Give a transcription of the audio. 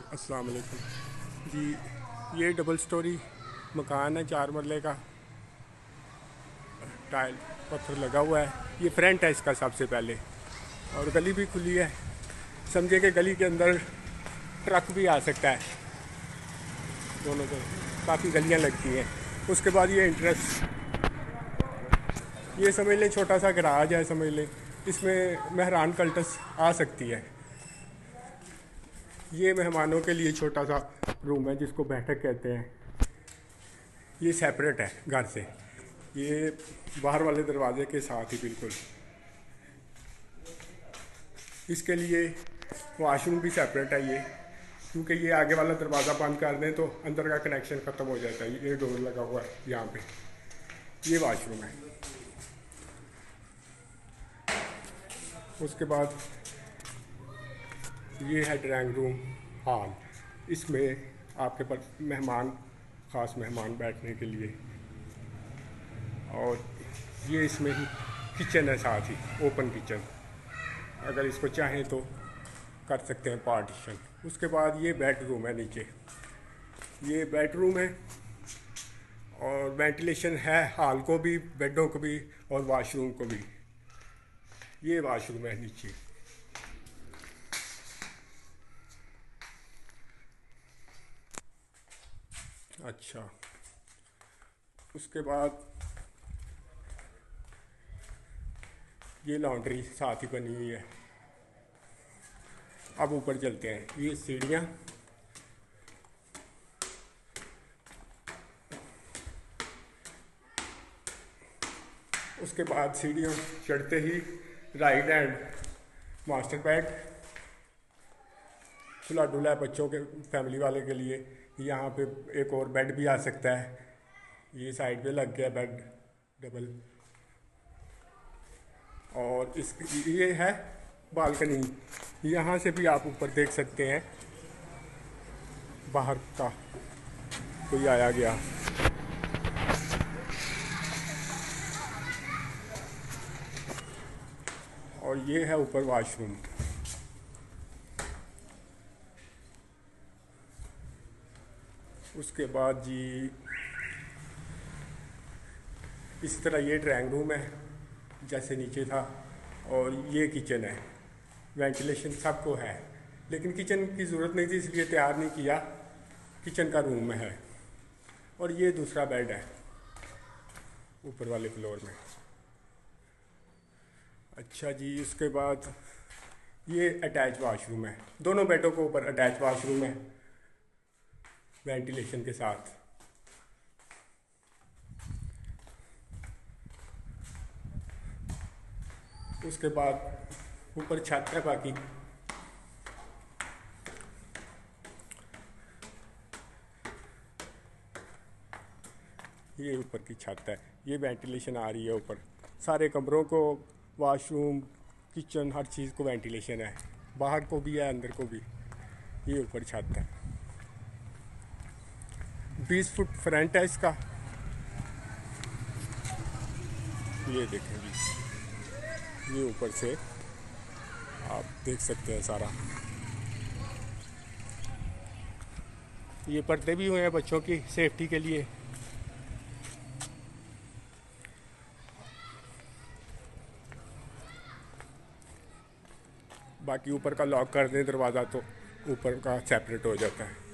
अस्सलाम वालेकुम जी। ये डबल स्टोरी मकान है, 4 मरले का, टाइल पत्थर लगा हुआ है। ये फ्रंट है इसका सबसे पहले, और गली भी खुली है। समझे कि गली के अंदर ट्रक भी आ सकता है, दोनों तरफ काफ़ी गलियां लगती हैं। उसके बाद ये इंट्रेस्ट, ये समझ लें छोटा सा गराज है, समझ लें इसमें मेहरान कल्टस आ सकती है। ये मेहमानों के लिए छोटा सा रूम है जिसको बैठक कहते हैं। ये सेपरेट है घर से, ये बाहर वाले दरवाजे के साथ ही बिल्कुल। इसके लिए वॉशरूम भी सेपरेट है ये, क्योंकि ये आगे वाला दरवाज़ा बंद कर दें तो अंदर का कनेक्शन ख़त्म हो जाता है। ये डोर लगा हुआ है यहाँ पे, ये वॉशरूम है। उसके बाद ये है ड्राइंग रूम हॉल। इसमें आपके पास मेहमान, ख़ास मेहमान बैठने के लिए। और ये इसमें ही किचन है, साथ ही ओपन किचन, अगर इसको चाहें तो कर सकते हैं पार्टीशन। उसके बाद ये बेडरूम है नीचे, ये बेडरूम है और वेंटिलेशन है हॉल को भी, बेडों को भी और वॉशरूम को भी। ये वॉशरूम है नीचे। अच्छा, उसके बाद ये लॉन्ड्री साथ ही बनी हुई है। अब ऊपर चलते हैं। ये सीढ़ियाँ, उसके बाद सीढ़ियाँ चढ़ते ही राइट हैंड मास्टर बेड, खुला डुला है बच्चों के, फैमिली वाले के लिए। यहाँ पे एक और बेड भी आ सकता है। ये साइड पे लग गया बेड डबल। और इस ये है बालकनी, यहाँ से भी आप ऊपर देख सकते हैं बाहर का कोई आया गया। और ये है ऊपर वॉशरूम। उसके बाद जी इस तरह ये ड्राइंग रूम है जैसे नीचे था, और ये किचन है। वेंटिलेशन सबको है, लेकिन किचन की ज़रूरत नहीं थी इसलिए तैयार नहीं किया, किचन का रूम में है। और ये दूसरा बेड है ऊपर वाले फ्लोर में। अच्छा जी, उसके बाद ये अटैच वाशरूम है, दोनों बेडों के ऊपर अटैच वाशरूम है वेंटिलेशन के साथ। उसके बाद ऊपर छत है बाकी। ये ऊपर की छत है, ये वेंटिलेशन आ रही है ऊपर सारे कमरों को, वॉशरूम, किचन, हर चीज़ को वेंटिलेशन है, बाहर को भी है अंदर को भी। ये ऊपर छत है, 20 फुट फ्रंट है इसका। ये देखेंगे, ये ऊपर से आप देख सकते हैं सारा। ये पर्दे भी हुए हैं बच्चों की सेफ्टी के लिए। बाकी ऊपर का लॉक कर दें दरवाज़ा तो ऊपर का सेपरेट हो जाता है।